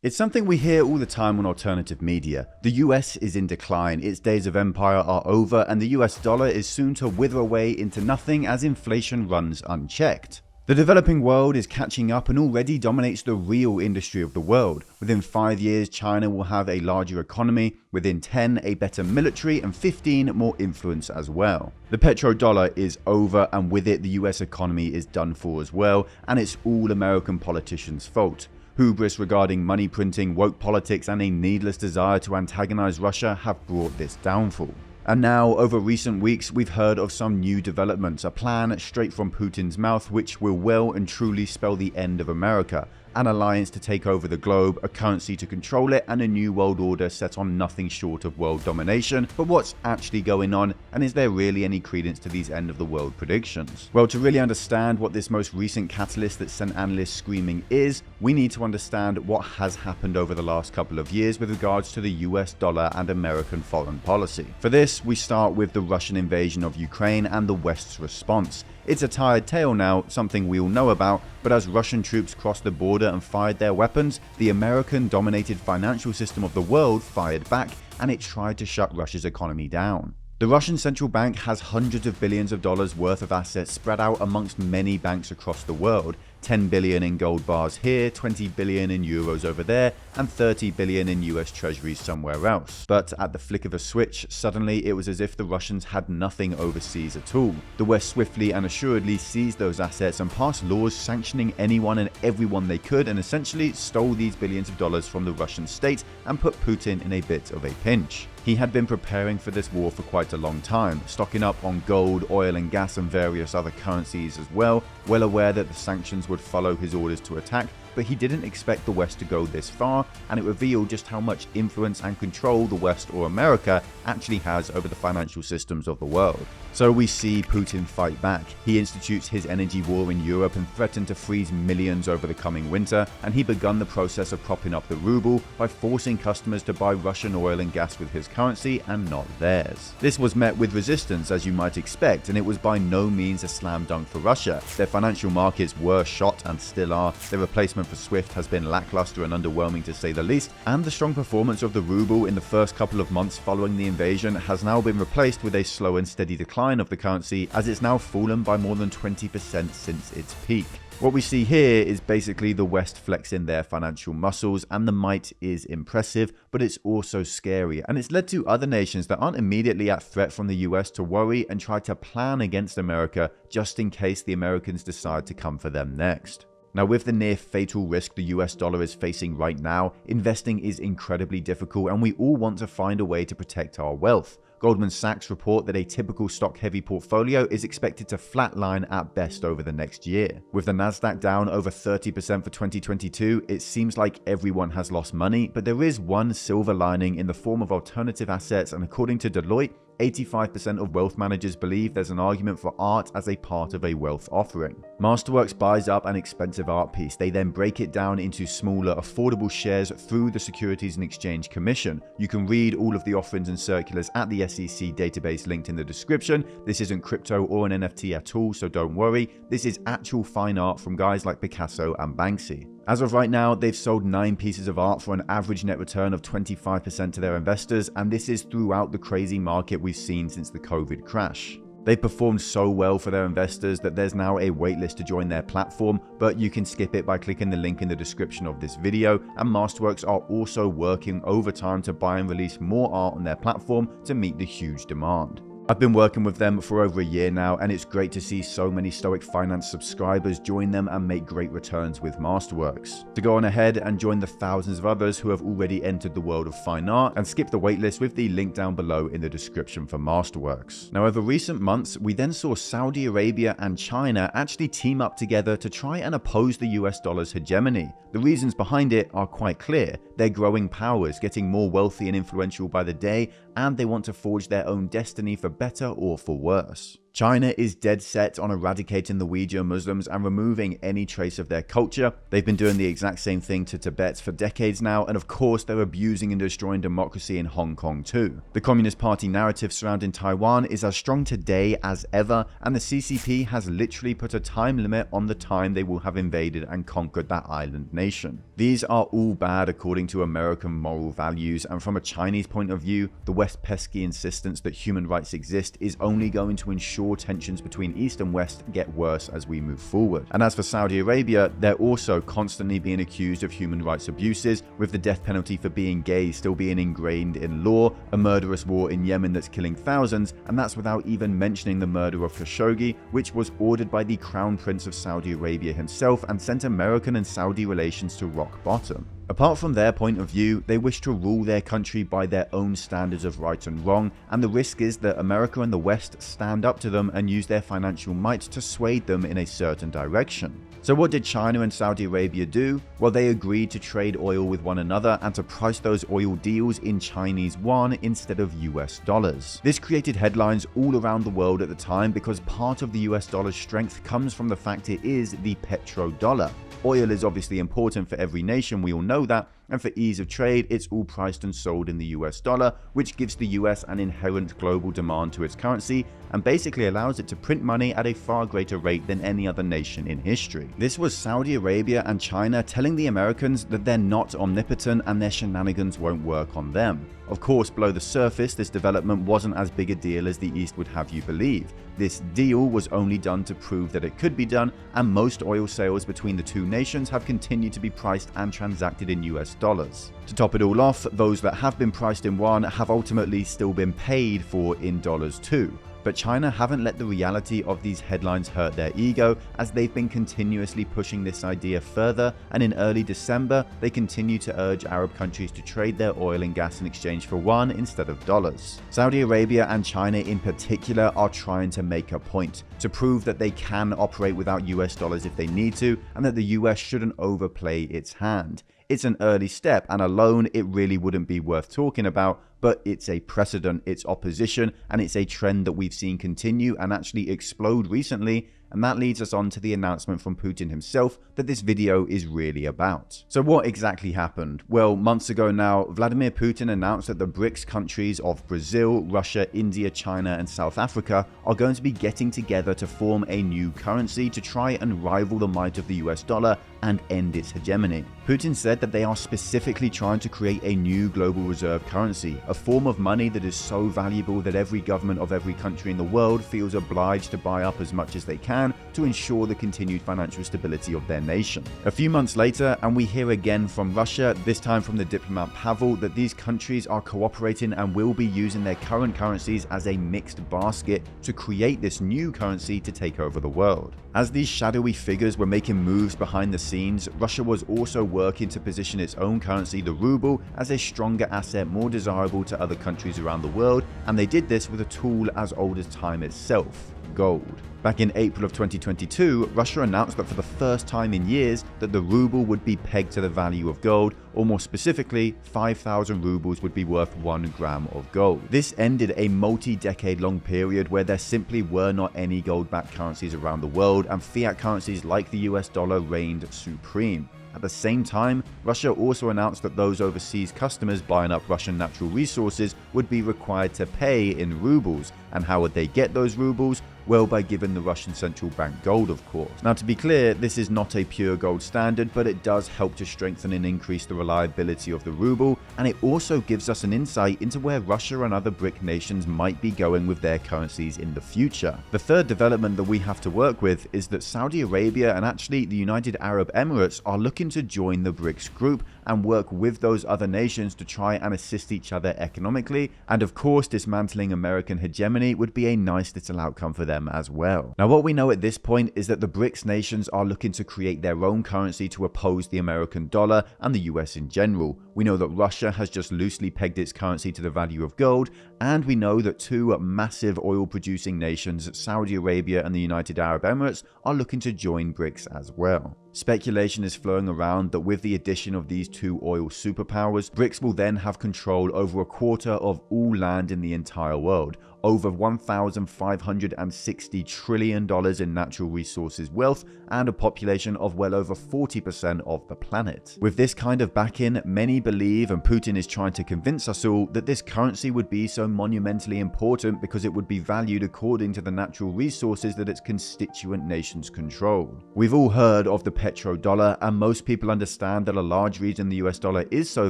It's something we hear all the time on alternative media. The US is in decline, its days of empire are over, and the US dollar is soon to wither away into nothing as inflation runs unchecked. The developing world is catching up and already dominates the real industry of the world. Within 5 years, China will have a larger economy, within 10, a better military, and 15, more influence as well. The petrodollar is over, and with it, the US economy is done for as well, and it's all American politicians' fault. Hubris regarding money printing, woke politics, and a needless desire to antagonize Russia have brought this downfall. And now, over recent weeks, we've heard of some new developments, a plan straight from Putin's mouth which will well and truly spell the end of America. An alliance to take over the globe, a currency to control it, and a new world order set on nothing short of world domination. But what's actually going on, and is there really any credence to these end of the world predictions? Well, to really understand what this most recent catalyst that sent analysts screaming is, we need to understand what has happened over the last couple of years with regards to the US dollar and American foreign policy. For this, we start with the Russian invasion of Ukraine and the West's response. It's a tired tale now, something we all know about, but as Russian troops crossed the border and fired their weapons, the American-dominated financial system of the world fired back, and it tried to shut Russia's economy down. The Russian central bank has hundreds of billions of dollars worth of assets spread out amongst many banks across the world. 10 billion in gold bars here, 20 billion in euros over there, and 30 billion in US treasuries somewhere else. But at the flick of a switch, suddenly it was as if the Russians had nothing overseas at all. The West swiftly and assuredly seized those assets and passed laws sanctioning anyone and everyone they could, and essentially stole these billions of dollars from the Russian state and put Putin in a bit of a pinch. He had been preparing for this war for quite a long time, stocking up on gold, oil and gas and various other currencies as well aware that the sanctions would follow his orders to attack, but he didn't expect the West to go this far, and it revealed just how much influence and control the West or America actually has over the financial systems of the world. So we see Putin fight back. He institutes his energy war in Europe and threatened to freeze millions over the coming winter, and he begun the process of propping up the ruble by forcing customers to buy Russian oil and gas with his currency and not theirs. This was met with resistance, as you might expect, and it was by no means a slam dunk for Russia. Their financial markets were shot and still are. Their replacement for SWIFT has been lackluster and underwhelming to say the least, and the strong performance of the ruble in the first couple of months following the invasion has now been replaced with a slow and steady decline of the currency, as it's now fallen by more than 20% since its peak. What we see here is basically the West flexing their financial muscles, and the might is impressive, but it's also scary, and it's led to other nations that aren't immediately at threat from the US to worry and try to plan against America just in case the Americans decide to come for them next. Now, with the near fatal risk the US dollar is facing right now, investing is incredibly difficult, and we all want to find a way to protect our wealth. Goldman Sachs report that a typical stock-heavy portfolio is expected to flatline at best over the next year. With the Nasdaq down over 30% for 2022, it seems like everyone has lost money, but there is one silver lining in the form of alternative assets, and according to Deloitte, 85% of wealth managers believe there's an argument for art as a part of a wealth offering. Masterworks buys up an expensive art piece. They then break it down into smaller, affordable shares through the Securities and Exchange Commission. You can read all of the offerings and circulars at the SEC database linked in the description. This isn't crypto or an NFT at all, so don't worry. This is actual fine art from guys like Picasso and Banksy. As of right now, they've sold 9 pieces of art for an average net return of 25% to their investors, and this is throughout the crazy market we've seen since the COVID crash. They've performed so well for their investors that there's now a waitlist to join their platform, but you can skip it by clicking the link in the description of this video, and Masterworks are also working overtime to buy and release more art on their platform to meet the huge demand. I've been working with them for over a year now, and it's great to see so many Stoic Finance subscribers join them and make great returns with Masterworks. To go on ahead and join the thousands of others who have already entered the world of fine art, and skip the waitlist with the link down below in the description for Masterworks. Now, over recent months, we then saw Saudi Arabia and China actually team up together to try and oppose the US dollar's hegemony. The reasons behind it are quite clear. They're growing powers, getting more wealthy and influential by the day, and they want to forge their own destiny for better or for worse. China is dead set on eradicating the Uyghur Muslims and removing any trace of their culture. They've been doing the exact same thing to Tibet for decades now, and of course they're abusing and destroying democracy in Hong Kong too. The Communist Party narrative surrounding Taiwan is as strong today as ever, and the CCP has literally put a time limit on the time they will have invaded and conquered that island nation. These are all bad according to American moral values, and from a Chinese point of view, the West's pesky insistence that human rights exist is only going to ensure tensions between East and West get worse as we move forward. And as for Saudi Arabia, they're also constantly being accused of human rights abuses, with the death penalty for being gay still being ingrained in law, a murderous war in Yemen that's killing thousands, and that's without even mentioning the murder of Khashoggi, which was ordered by the Crown Prince of Saudi Arabia himself and sent American and Saudi relations to rock bottom. Apart from their point of view, they wish to rule their country by their own standards of right and wrong, and the risk is that America and the West stand up to them and use their financial might to sway them in a certain direction. So what did China and Saudi Arabia do? Well, they agreed to trade oil with one another and to price those oil deals in Chinese yuan instead of US dollars. This created headlines all around the world at the time because part of the US dollar's strength comes from the fact it is the petrodollar. Oil is obviously important for every nation, we all know that, and for ease of trade, it's all priced and sold in the US dollar, which gives the US an inherent global demand to its currency and basically allows it to print money at a far greater rate than any other nation in history. This was Saudi Arabia and China telling the Americans that they're not omnipotent and their shenanigans won't work on them. Of course, below the surface, this development wasn't as big a deal as the East would have you believe. This deal was only done to prove that it could be done, and most oil sales between the two nations have continued to be priced and transacted in US dollars. To top it all off, those that have been priced in yuan have ultimately still been paid for in dollars too. But China haven't let the reality of these headlines hurt their ego, as they've been continuously pushing this idea further, and in early December, they continue to urge Arab countries to trade their oil and gas in exchange for yuan instead of dollars. Saudi Arabia and China in particular are trying to make a point, to prove that they can operate without US dollars if they need to, and that the US shouldn't overplay its hand. It's an early step, and alone it really wouldn't be worth talking about, but it's a precedent, it's opposition, and it's a trend that we've seen continue and actually explode recently, and that leads us on to the announcement from Putin himself that this video is really about. So what exactly happened? Well, months ago now, Vladimir Putin announced that the BRICS countries of Brazil, Russia, India, China, and South Africa are going to be getting together to form a new currency to try and rival the might of the US dollar and end its hegemony. Putin said that they are specifically trying to create a new global reserve currency, a form of money that is so valuable that every government of every country in the world feels obliged to buy up as much as they can to ensure the continued financial stability of their nation. A few months later, and we hear again from Russia, this time from the diplomat Pavel, that these countries are cooperating and will be using their current currencies as a mixed basket to create this new currency to take over the world. As these shadowy figures were making moves behind the scenes, Russia was also working to position its own currency, the ruble, as a stronger asset more desirable to other countries around the world, and they did this with a tool as old as time itself: gold. Back in April of 2022, Russia announced that for the first time in years that the ruble would be pegged to the value of gold, or more specifically, 5,000 rubles would be worth 1 gram of gold. This ended a multi-decade long period where there simply were not any gold-backed currencies around the world, and fiat currencies like the US dollar reigned supreme. At the same time, Russia also announced that those overseas customers buying up Russian natural resources would be required to pay in rubles. And how would they get those rubles? Well, by giving the Russian central bank gold, of course. Now, to be clear, this is not a pure gold standard, but it does help to strengthen and increase the reliability of the ruble, and it also gives us an insight into where Russia and other BRIC nations might be going with their currencies in the future. The third development that we have to work with is that Saudi Arabia and actually the United Arab Emirates are looking to join the BRICS group and work with those other nations to try and assist each other economically, and of course dismantling American hegemony would be a nice little outcome for them as well. Now, what we know at this point is that the BRICS nations are looking to create their own currency to oppose the American dollar and the US in general. We know that Russia has just loosely pegged its currency to the value of gold, and we know that two massive oil producing nations, Saudi Arabia and the United Arab Emirates, are looking to join BRICS as well. Speculation is flowing around that with the addition of these two oil superpowers, BRICS will then have control over a quarter of all land in the entire world, over $1,560 trillion in natural resources wealth and a population of well over 40% of the planet. With this kind of backing, many believe, and Putin is trying to convince us all, that this currency would be so monumentally important because it would be valued according to the natural resources that its constituent nations control. We've all heard of the petrodollar, and most people understand that a large reason the US dollar is so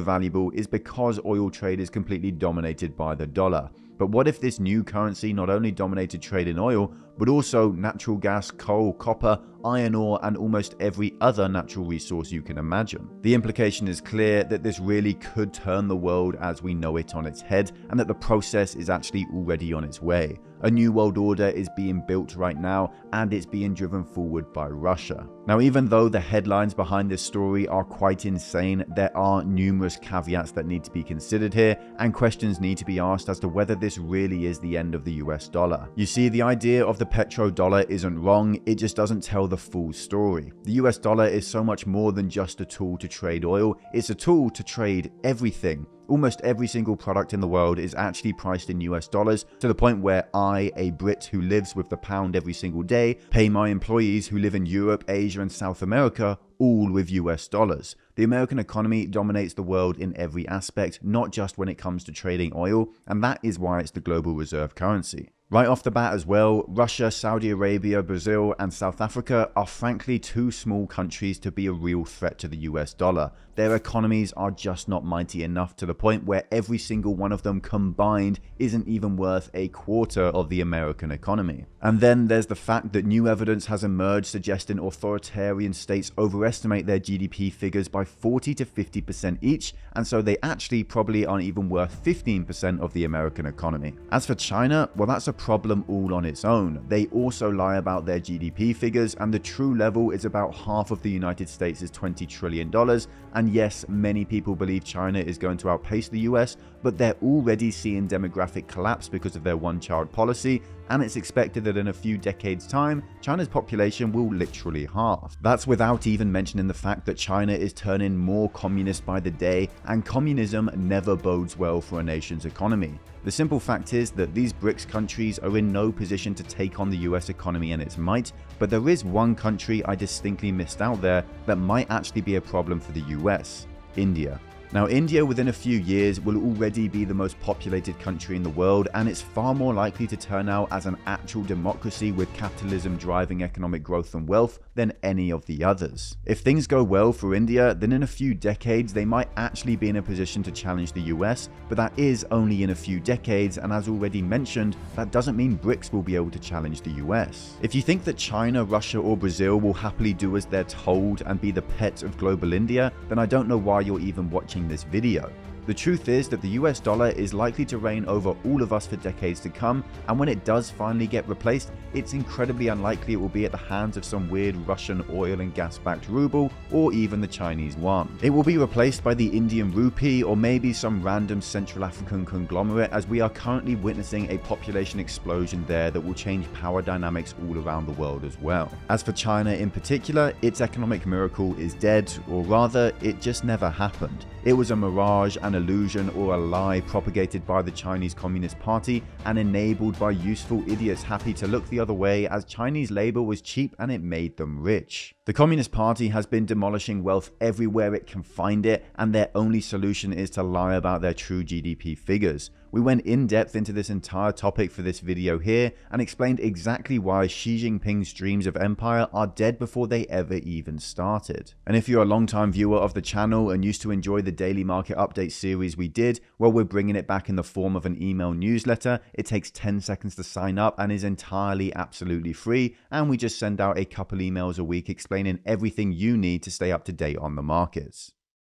valuable is because oil trade is completely dominated by the dollar. But what if this new currency not only dominated trade in oil, but also natural gas, coal, copper, iron ore, and almost every other natural resource you can imagine? The implication is clear that this really could turn the world as we know it on its head, and that the process is actually already on its way. A new world order is being built right now, and it's being driven forward by Russia. Now, even though the headlines behind this story are quite insane, there are numerous caveats that need to be considered here, and questions need to be asked as to whether this really is the end of the US dollar. You see, the idea of the petrodollar isn't wrong, it just doesn't tell the full story. The US dollar is so much more than just a tool to trade oil, it's a tool to trade everything. Almost every single product in the world is actually priced in US dollars, to the point where I, a Brit who lives with the pound every single day, pay my employees who live in Europe, Asia, and South America all with US dollars. The American economy dominates the world in every aspect, not just when it comes to trading oil, and that is why it's the global reserve currency. Right off the bat as well, Russia, Saudi Arabia, Brazil, and South Africa are frankly too small countries to be a real threat to the US dollar. Their economies are just not mighty enough, to the point where every single one of them combined isn't even worth a quarter of the American economy. And then there's the fact that new evidence has emerged suggesting authoritarian states overestimate their GDP figures by 40 to 50% each, and so they actually probably aren't even worth 15% of the American economy. As for China, well, that's a problem all on its own. They also lie about their GDP figures, and the true level is about half of the United States' $20 trillion, and yes, many people believe China is going to outpace the US, but they're already seeing demographic collapse because of their one-child policy, and it's expected that in a few decades' time, China's population will literally halve. That's without even mentioning the fact that China is turning more communist by the day, and communism never bodes well for a nation's economy. The simple fact is that these BRICS countries are in no position to take on the US economy and its might, but there is one country I distinctly missed out there that might actually be a problem for the US: India. Now, India within a few years will already be the most populated country in the world, and it's far more likely to turn out as an actual democracy with capitalism driving economic growth and wealth than any of the others. If things go well for India, then in a few decades they might actually be in a position to challenge the US, but that is only in a few decades, and as already mentioned, that doesn't mean BRICS will be able to challenge the US. If you think that China, Russia, or Brazil will happily do as they're told and be the pet of global India, then I don't know why you're even watching this video. The truth is that the US dollar is likely to reign over all of us for decades to come, and when it does finally get replaced, it's incredibly unlikely it will be at the hands of some weird Russian oil and gas-backed ruble or even the Chinese yuan. It will be replaced by the Indian rupee or maybe some random Central African conglomerate, as we are currently witnessing a population explosion there that will change power dynamics all around the world as well. As for China in particular, its economic miracle is dead, or rather, it just never happened. It was a mirage, an illusion, or a lie propagated by the Chinese Communist Party and enabled by useful idiots happy to look the other way, as Chinese labor was cheap and it made them rich. The Communist Party has been demolishing wealth everywhere it can find it, and their only solution is to lie about their true GDP figures. We went in depth into this entire topic for this video here and explained exactly why Xi Jinping's dreams of empire are dead before they ever even started. And if you're a long-time viewer of the channel and used to enjoy the daily market update series we did, well, we're bringing it back in the form of an email newsletter. It takes 10 seconds to sign up and is entirely absolutely free, and we just send out a couple emails a week explaining everything you need to stay up to date on the markets.